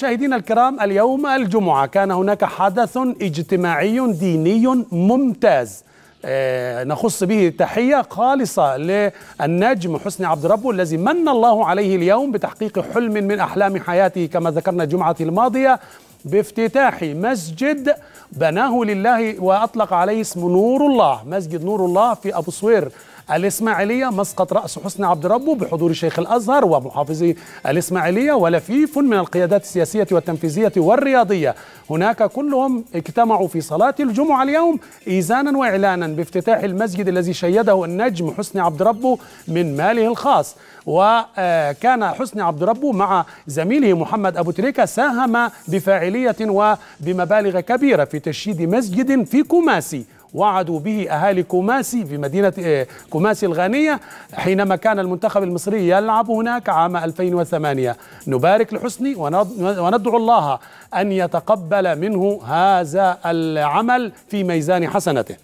مشاهدينا الكرام، اليوم الجمعة كان هناك حدث اجتماعي ديني ممتاز نخص به تحية خالصة للنجم حسني عبد ربه الذي من الله عليه اليوم بتحقيق حلم من أحلام حياته كما ذكرنا الجمعة الماضية بافتتاح مسجد بناه لله وأطلق عليه اسم نور الله، مسجد نور الله في أبو صوير الإسماعيلية، مسقط رأس حسني عبد ربه بحضور شيخ الأزهر ومحافظي الإسماعيلية ولفيف من القيادات السياسية والتنفيذية والرياضية. هناك كلهم اجتمعوا في صلاة الجمعة اليوم إيزانا وإعلانا بافتتاح المسجد الذي شيده النجم حسني عبد ربه من ماله الخاص. وكان حسني عبد ربه مع زميله محمد أبو تريكة ساهم بفاعلية وبمبالغ كبيرة في تشييد مسجد في كوماسي وعدوا به أهالي كوماسي في مدينة كوماسي الغانية حينما كان المنتخب المصري يلعب هناك عام 2008. نبارك لحسني وندعو الله أن يتقبل منه هذا العمل في ميزان حسنته.